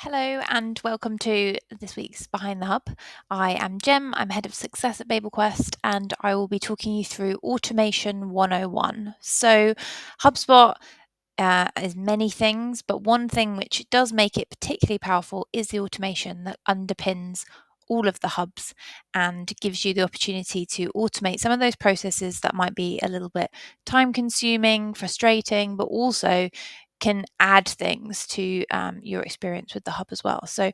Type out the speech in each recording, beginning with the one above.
Hello and welcome to this week's Behind the Hub. I am Jem, I'm Head of Success at BabelQuest, and I will be talking you through Automation 101. So, HubSpot is many things, but one thing which does make it particularly powerful is the automation that underpins all of the hubs and gives you the opportunity to automate some of those processes that might be a little bit time consuming, frustrating, but also can add things to your experience with the hub as well. So,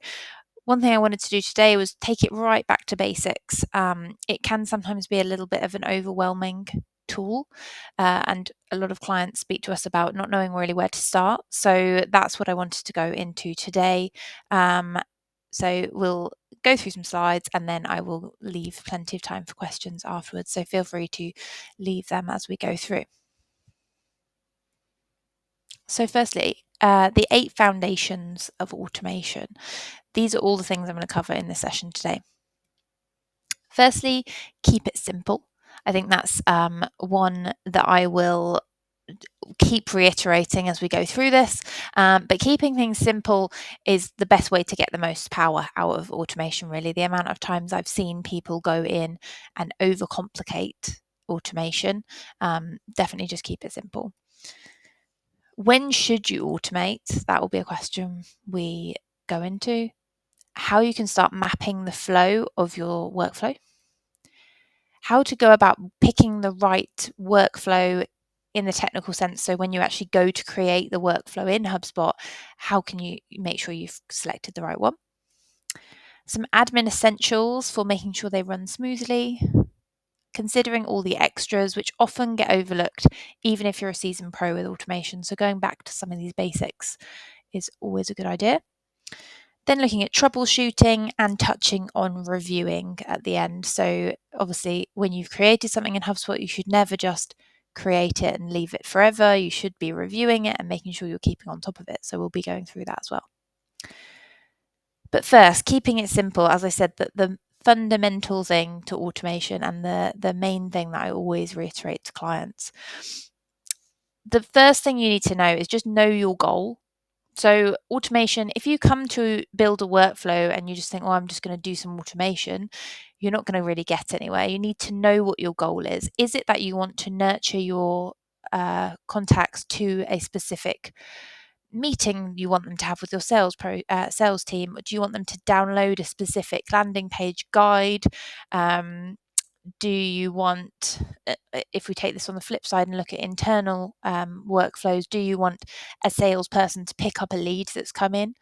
one thing I wanted to do today was take it right back to basics. It can sometimes be a little bit of an overwhelming tool, and a lot of clients speak to us about not knowing really where to start. So, that's what I wanted to go into today. So, we'll go through some slides and then I will leave plenty of time for questions afterwards. So, feel free to leave them as we go through. So, firstly, the 8 foundations of automation. These are all the things I'm going to cover in this session today. Firstly, keep it simple. I think that's one that I will keep reiterating as we go through this. But keeping things simple is the best way to get the most power out of automation, really. The amount of times I've seen people go in and overcomplicate automation, definitely just keep it simple. When should you automate? That will be a question we go into. How you can start mapping the flow of your workflow. How to go about picking the right workflow in the technical sense. So when you actually go to create the workflow in HubSpot, how can you make sure you've selected the right one? Some admin essentials for making sure they run smoothly. Considering all the extras, which often get overlooked, even if you're a seasoned pro with automation. So going back to some of these basics is always a good idea. Then looking at troubleshooting and touching on reviewing at the end. So obviously, when you've created something in HubSpot, you should never just create it and leave it forever. You should be reviewing it and making sure you're keeping on top of it. So we'll be going through that as well. But first, keeping it simple, as I said, that the fundamental thing to automation and the main thing that I always reiterate to clients. The first thing you need to know is just know your goal. So, automation, if you come to build a workflow and you just think, oh, I'm just going to do some automation, you're not going to really get anywhere. You need to know what your goal is. Is it that you want to nurture your contacts to a specific meeting you want them to have with your sales team? Do you want them to download a specific landing page guide? Do you want, if we take this on the flip side and look at internal workflows, do you want a salesperson to pick up a lead that's come in,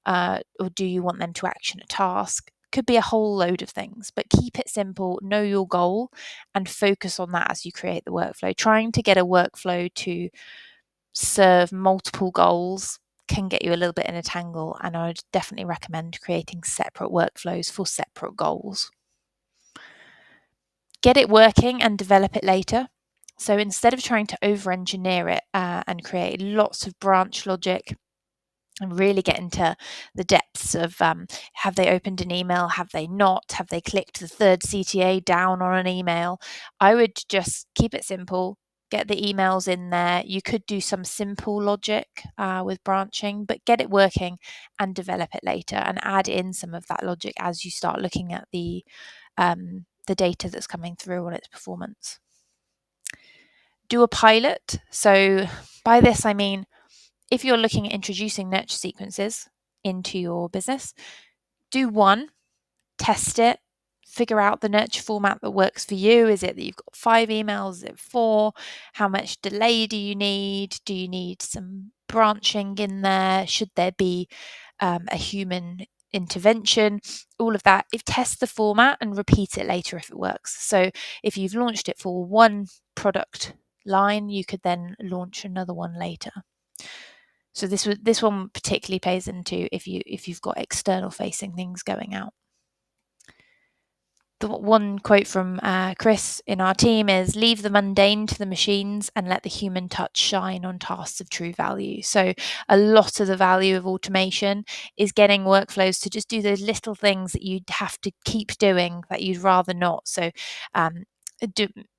or do you want them to action a task? Could be a whole load of things, but keep it simple, know your goal, and focus on that as you create the workflow. Trying to get a workflow to serve multiple goals can get you a little bit in a tangle, and I would definitely recommend creating separate workflows for separate goals. Get it working and develop it later. So instead of trying to over engineer it and create lots of branch logic and really get into the depths of have they opened an email, have they not, have they clicked the third CTA down on an email, I would just keep it simple. Get the emails in there. You could do some simple logic with branching, but get it working and develop it later and add in some of that logic as you start looking at the data that's coming through on its performance. Do a pilot. So by this, I mean, if you're looking at introducing nurture sequences into your business, do one, test it, figure out the nurture format that works for you. Is it that you've got 5 emails? Is it 4? How much delay do you need? Do you need some branching in there? Should there be a human intervention? All of that. If test the format and repeat it later if it works. So if you've launched it for one product line, you could then launch another one later. So this one particularly plays into if you've got external facing things going out. The one quote from Chris in our team is, leave the mundane to the machines and let the human touch shine on tasks of true value. So a lot of the value of automation is getting workflows to just do those little things that you'd have to keep doing that you'd rather not. So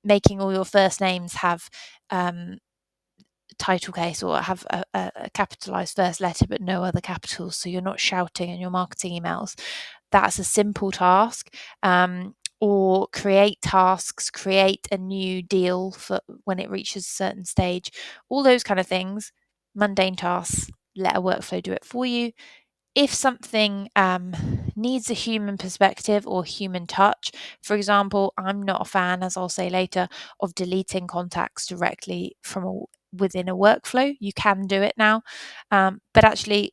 making all your first names have title case or have a capitalized first letter but no other capitals, so you're not shouting in your marketing emails. That's a simple task. Or create tasks, create a new deal for when it reaches a certain stage, all those kind of things, mundane tasks, let a workflow do it for you. If something needs a human perspective or human touch, for example, I'm not a fan, as I'll say later, of deleting contacts directly from within a workflow. You can do it now, but actually,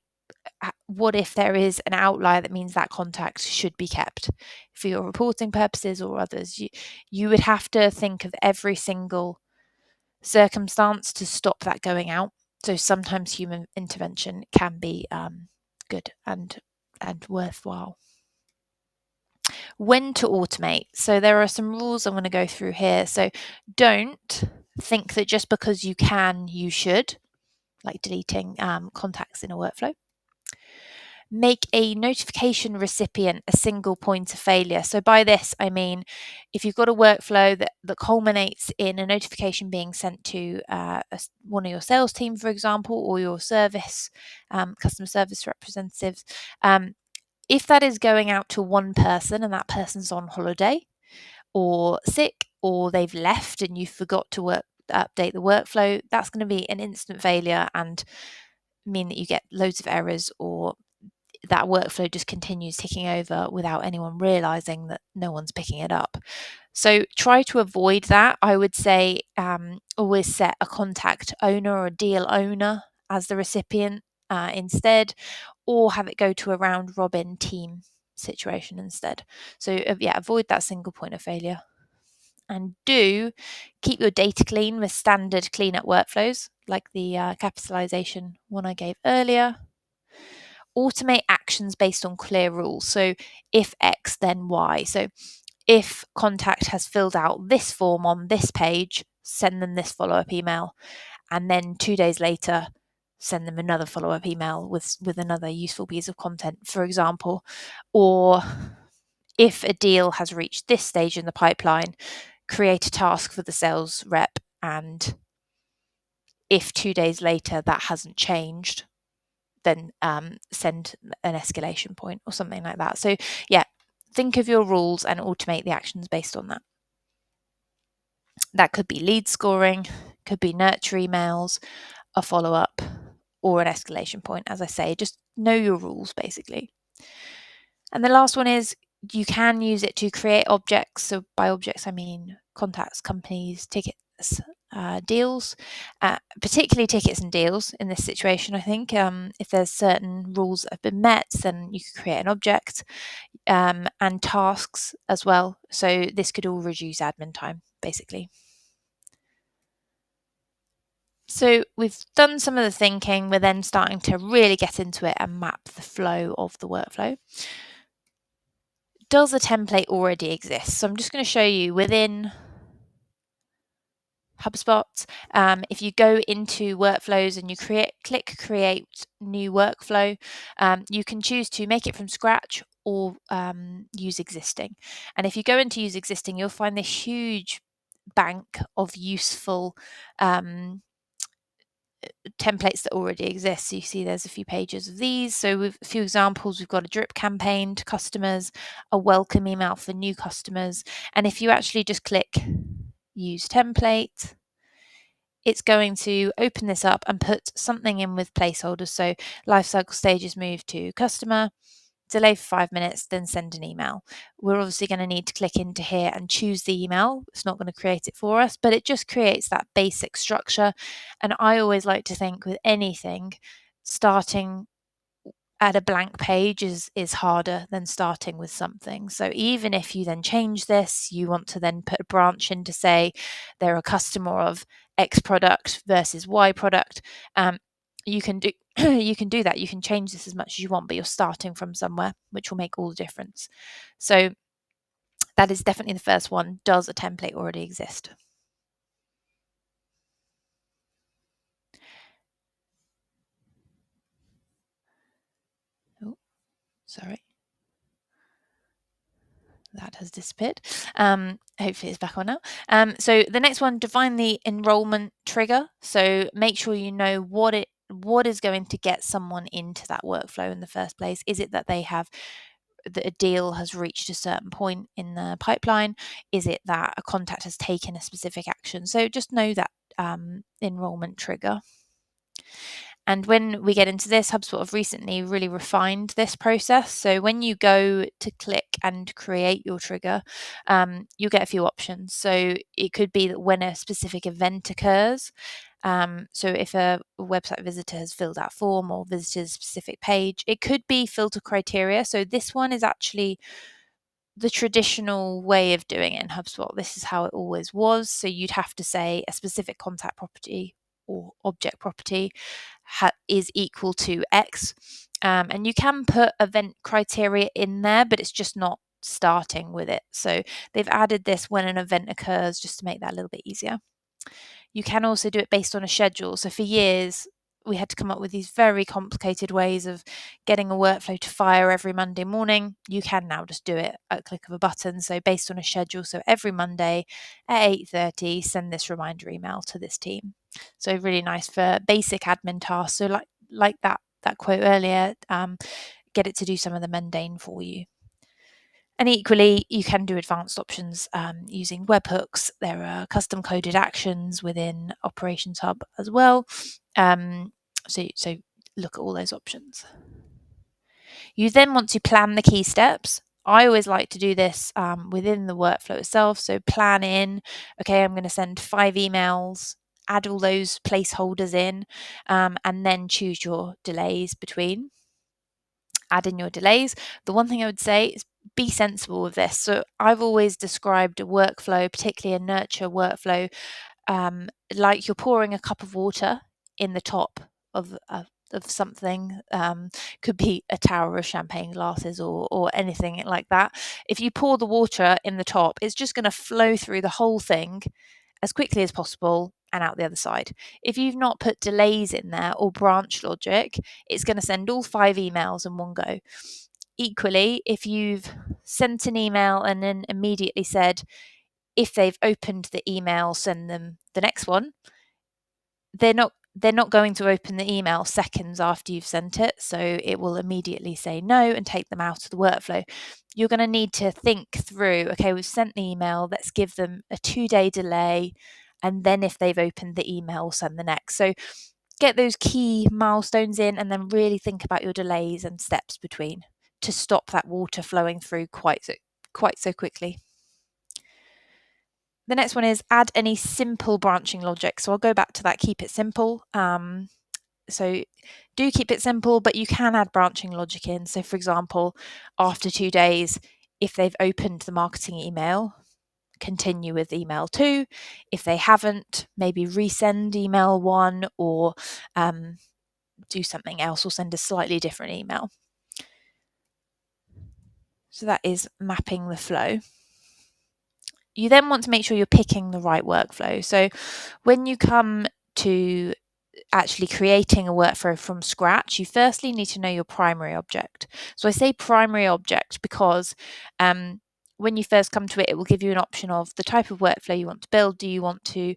what if there is an outlier that means that contact should be kept for your reporting purposes or others? You would have to think of every single circumstance to stop that going out. So sometimes human intervention can be good and worthwhile. When to automate. So there are some rules I'm going to go through here. So don't think that just because you can, you should, like deleting contacts in a workflow. Make a notification recipient a single point of failure. So by this, I mean, if you've got a workflow that culminates in a notification being sent to one of your sales team, for example, or your service, customer service representatives, if that is going out to one person and that person's on holiday or sick or they've left and you forgot to update the workflow, that's going to be an instant failure and mean that you get loads of errors, or that workflow just continues ticking over without anyone realizing that no one's picking it up. So try to avoid that. I would say always set a contact owner or a deal owner as the recipient instead, or have it go to a round robin team situation instead. So yeah, avoid that single point of failure. And do keep your data clean with standard cleanup workflows like the capitalization one I gave earlier. Automate actions based on clear rules. So if X, then Y. So if contact has filled out this form on this page, send them this follow-up email. And then 2 days later, send them another follow-up email with another useful piece of content, for example. Or if a deal has reached this stage in the pipeline, create a task for the sales rep. And if 2 days later that hasn't changed, then send an escalation point or something like that. So yeah, think of your rules and automate the actions based on that. That could be lead scoring, could be nurture emails, a follow-up, or an escalation point. As I say, just know your rules basically. And the last one is you can use it to create objects. So by objects, I mean contacts, companies, tickets, deals, particularly tickets and deals in this situation. I think if there's certain rules that have been met, then you could create an object, and tasks as well. So this could all reduce admin time, basically. So we've done some of the thinking. We're then starting to really get into it and map the flow of the workflow. Does a template already exist? So I'm just going to show you within HubSpot. If you go into workflows and you click create new workflow, you can choose to make it from scratch or use existing. And if you go into use existing, you'll find this huge bank of useful templates that already exist. So you see there's a few pages of these. So with a few examples, we've got a drip campaign to customers, a welcome email for new customers. And if you actually just click use template, it's going to open this up and put something in with placeholders. So lifecycle stages move to customer, delay for 5 minutes, then send an email. We're obviously going to need to click into here and choose the email. It's not going to create it for us, but it just creates that basic structure. And I always like to think with anything, starting at a blank page is harder than starting with something. So even if you then change this, you want to then put a branch in to say they're a customer of X product versus Y product, you can do you can do that. You can change this as much as you want, but you're starting from somewhere, which will make all the difference. So that is definitely the first one. Does a template already exist? Oh, sorry. that has disappeared. Hopefully it's back on now. So the next one, define the enrollment trigger. So make sure you know what is going to get someone into that workflow in the first place. Is it that they have that a deal has reached a certain point in the pipeline? Is it that a contact has taken a specific action? So just know that enrollment trigger. And when we get into this, HubSpot have recently really refined this process. So when you go to click and create your trigger, you'll get a few options. So it could be that when a specific event occurs, so if a website visitor has filled out a form or visited a specific page, it could be filter criteria. So this one is actually the traditional way of doing it in HubSpot. This is how it always was. So you'd have to say a specific contact property or object property is equal to X. And you can put event criteria in there, but it's just not starting with it. So they've added this when an event occurs just to make that a little bit easier. You can also do it based on a schedule. So for years, we had to come up with these very complicated ways of getting a workflow to fire every Monday morning. You can now just do it at a click of a button. So based on a schedule, so every Monday at 8:30, send this reminder email to this team. So really nice for basic admin tasks. So like that quote earlier, get it to do some of the mundane for you. And equally, you can do advanced options using webhooks. There are custom coded actions within Operations Hub as well. So look at all those options. You then want to plan the key steps. I always like to do this within the workflow itself. So plan in, okay, I'm going to send 5 emails, add all those placeholders in, and then choose your delays between. Add in your delays. The one thing I would say is be sensible with this. So I've always described a workflow, particularly a nurture workflow, like you're pouring a cup of water in the top of something. Could be a tower of champagne glasses or anything like that. If you pour the water in the top, it's just going to flow through the whole thing as quickly as possible and out the other side. If you've not put delays in there or branch logic, it's going to send all 5 emails in one go. Equally, if you've sent an email and then immediately said, if they've opened the email, send them the next one, they're not going to open the email seconds after you've sent it, so it will immediately say no and take them out of the workflow. You're going to need to think through, okay, we've sent the email, let's give them a 2-day delay, and then if they've opened the email, send the next. So get those key milestones in and then really think about your delays and steps between to stop that water flowing through quite so quickly. The next one is add any simple branching logic. So I'll go back to that, keep it simple. So do keep it simple, but you can add branching logic in. So for example, after 2 days, if they've opened the marketing email, continue with email 2. If they haven't, maybe resend email 1 or do something else or send a slightly different email. So that is mapping the flow. You then want to make sure you're picking the right workflow. So when you come to actually creating a workflow from scratch, you firstly need to know your primary object. So I say primary object because when you first come to it, it will give you an option of the type of workflow you want to build. Do you want to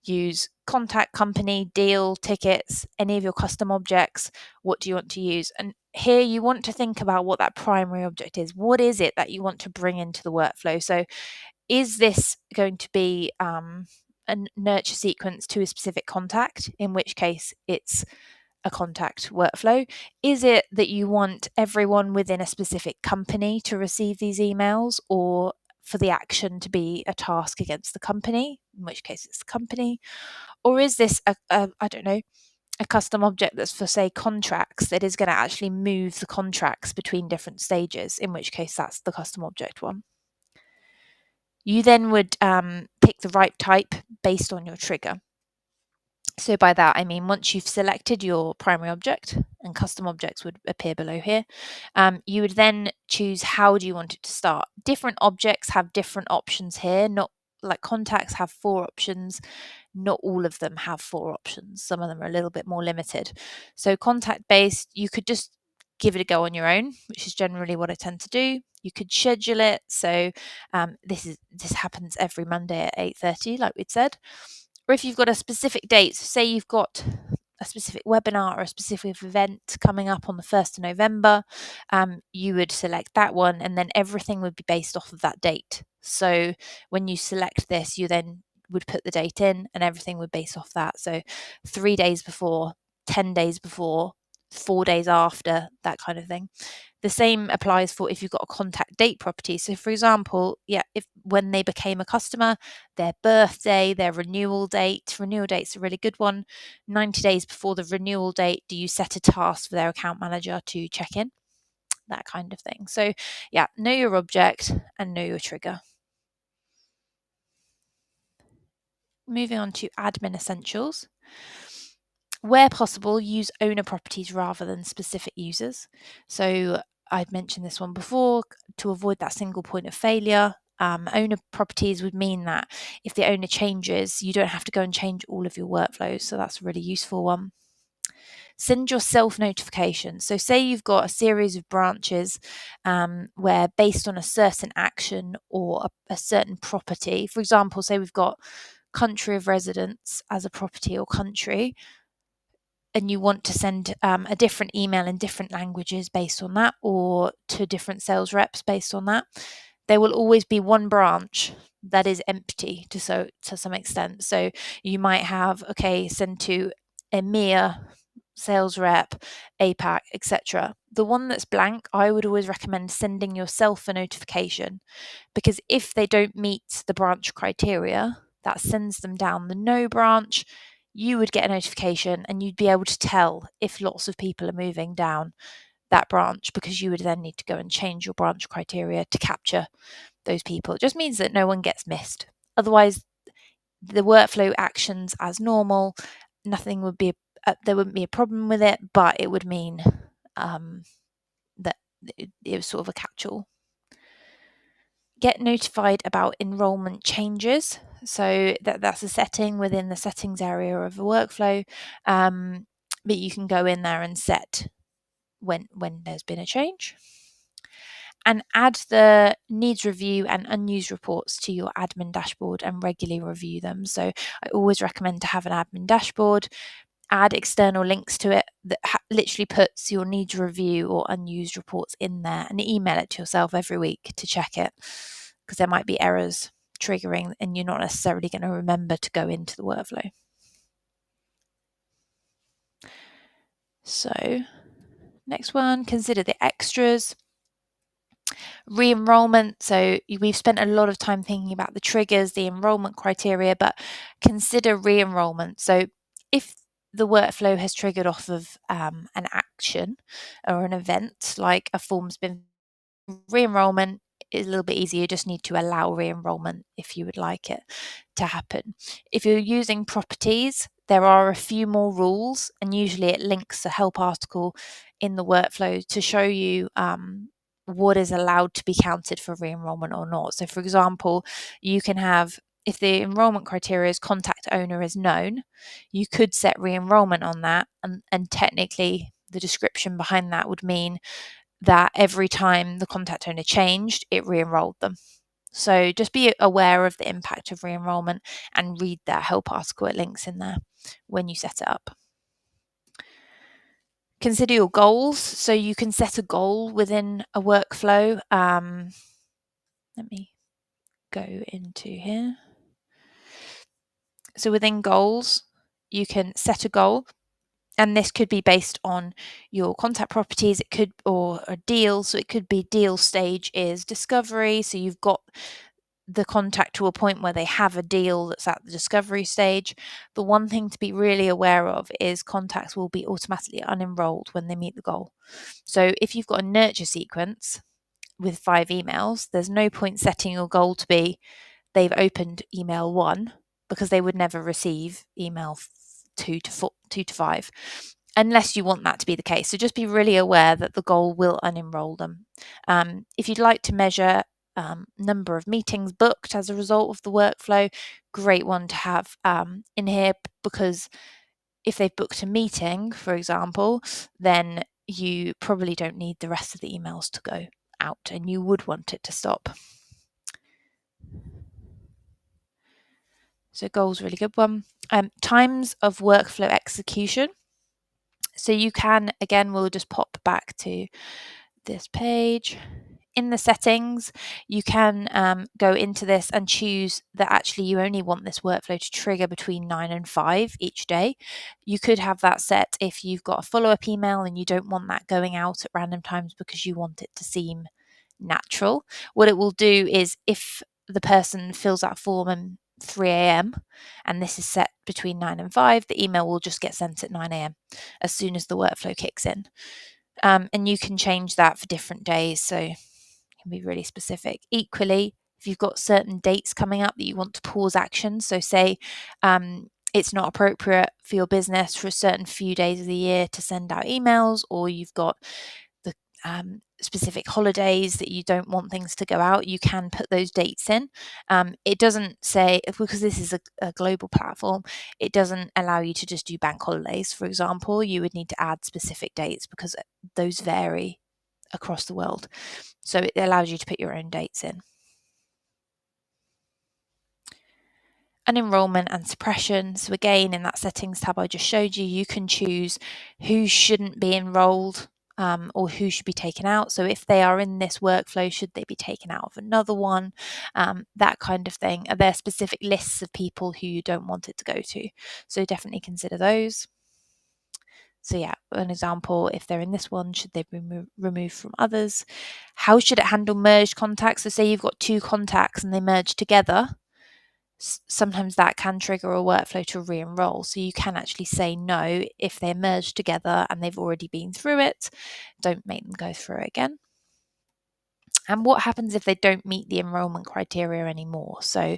use contact, company, deal, tickets, any of your custom objects? What do you want to use? And here you want to think about what that primary object is. What is it that you want to bring into the workflow? So is this going to be a nurture sequence to a specific contact, in which case it's a contact workflow? Is it that you want everyone within a specific company to receive these emails, or for the action to be a task against the company, in which case it's the company? Or is this I don't know, a custom object that's for, say, contracts, that is going to actually move the contracts between different stages, in which case that's the custom object one. You then would pick the right type based on your trigger. So by that, I mean, once you've selected your primary object, and custom objects would appear below here, you would then choose how do you want it to start. Different objects have different options here. Not like contacts have 4 options. Not all of them have 4 options. Some of them are a little bit more limited. So contact based, you could just give it a go on your own, which is generally what I tend to do. You could schedule it. So this happens every Monday at 8:30, like we'd said. Or if you've got a specific date, so say you've got a specific webinar or a specific event coming up on the 1st of November, you would select that one, and then everything would be based off of that date. So when you select this, you then would put the date in and everything would base off that. So 3 days before, 10 days before, 4 days after, that kind of thing. The same applies for if you've got a contact date property. So for example, if when they became a customer, their birthday, their renewal date's a really good one. 90 days before the renewal date, do you set a task for their account manager to check in? That kind of thing. So know your object and know your trigger. Moving on to admin essentials. Where possible, use owner properties rather than specific users. So I've mentioned this one before, to avoid that single point of failure. Owner properties would mean that if the owner changes, you don't have to go and change all of your workflows. So that's a really useful one. Send yourself notifications. So say you've got a series of branches where based on a certain action or a certain property, for example, say we've got country of residence as a property or country, and you want to send a different email in different languages based on that, or to different sales reps based on that, there will always be one branch that is empty to some extent. So you might have, send to EMEA, sales rep, APAC, etc. The one that's blank, I would always recommend sending yourself a notification, because if they don't meet the branch criteria, that sends them down the no branch. You would get a notification and you'd be able to tell if lots of people are moving down that branch, because you would then need to go and change your branch criteria to capture those people. It just means that no one gets missed. Otherwise, the workflow actions as normal, nothing would be, there wouldn't be a problem with it, but it would mean that it was sort of a catch-all. Get notified about enrollment changes. So that's a setting within the settings area of a workflow, but you can go in there and set when there's been a change. And add the needs review and unused reports to your admin dashboard and regularly review them. So I always recommend to have an admin dashboard. Add external links to it that literally puts your needs review or unused reports in there, and email it to yourself every week to check it, because there might be errors triggering and you're not necessarily going to remember to go into the workflow. So next one, consider the extras. Re-enrollment. So we've spent a lot of time thinking about the triggers, the enrollment criteria, but consider re-enrollment. So if the workflow has triggered off of an action or an event, like a form's been, re-enrollment is a little bit easier. You just need to allow re-enrollment if you would like it to happen. If you're using properties, there are a few more rules, and usually it links a help article in the workflow to show you what is allowed to be counted for re-enrollment or not. So for example, you can have, if the enrollment criteria is contact owner is known, you could set re-enrollment on that, and technically the description behind that would mean that every time the contact owner changed, it re-enrolled them. So just be aware of the impact of re-enrollment and read that help article. It links in there when you set it up. Consider your goals. So you can set a goal within a workflow. Let me go into here. So within goals, you can set a goal, and this could be based on your contact properties. It could, or a deal. So it could be deal stage is discovery. So you've got the contact to a point where they have a deal that's at the discovery stage. The one thing to be really aware of is contacts will be automatically unenrolled when they meet the goal. So if you've got a nurture sequence with 5 emails, there's no point setting your goal to be they've opened email 1, because they would never receive email 2 to 5, unless you want that to be the case. So just be really aware that the goal will unenroll them. If you'd like to measure number of meetings booked as a result of the workflow, great one to have in here, because if they've booked a meeting, for example, then you probably don't need the rest of the emails to go out, and you would want it to stop. So goals, really good one. Times of workflow execution. So you can, again, we'll just pop back to this page. In the settings, you can go into this and choose that actually you only want this workflow to trigger between 9 and 5 each day. You could have that set if you've got a follow-up email and you don't want that going out at random times because you want it to seem natural. What it will do is if the person fills that form at 3 a.m. and this is set between 9 and 5, the email will just get sent at 9 a.m. as soon as the workflow kicks in. And you can change that for different days, so you can be really specific. Equally, if you've got certain dates coming up that you want to pause action, so say it's not appropriate for your business for a certain few days of the year to send out emails, or you've got the specific holidays that you don't want things to go out, you can put those dates in. It doesn't say, because this is a global platform, it doesn't allow you to just do bank holidays, for example. You would need to add specific dates because those vary across the world. So it allows you to put your own dates in. And enrollment and suppression. So again, in that settings tab I just showed you, you can choose who shouldn't be enrolled or who should be taken out. So if they are in this workflow, should they be taken out of another one? That kind of thing. Are there specific lists of people who you don't want it to go to? So definitely consider those. So yeah, an example, if they're in this one, should they be removed from others? How should it handle merged contacts? So say you've got 2 contacts and they merge together. Sometimes that can trigger a workflow to re-enroll. So you can actually say no if they're merged together and they've already been through it. Don't make them go through it again. And what happens if they don't meet the enrollment criteria anymore? So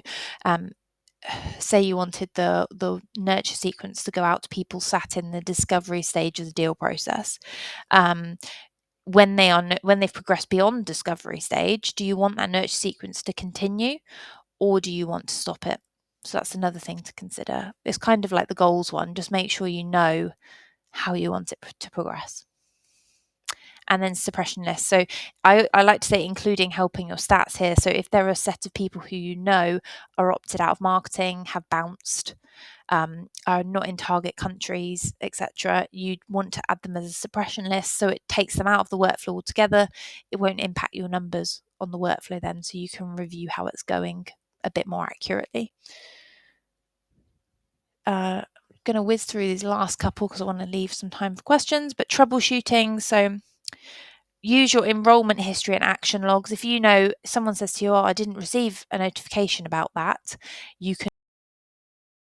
say you wanted the nurture sequence to go out to people sat in the discovery stage of the deal process. When they've progressed beyond discovery stage, do you want that nurture sequence to continue, or do you want to stop it? So that's another thing to consider. It's kind of like the goals one. Just make sure you know how you want it to progress. And then suppression list. So I like to say including helping your stats here. So if there are a set of people who you know are opted out of marketing, have bounced, are not in target countries, etc., you'd want to add them as a suppression list so it takes them out of the workflow altogether. It won't impact your numbers on the workflow then, so you can review how it's going a bit more accurately. I'm going to whiz through these last couple because I want to leave some time for questions, but troubleshooting. So use your enrollment history and action logs. If you know someone says to you, oh, I didn't receive a notification about that, you can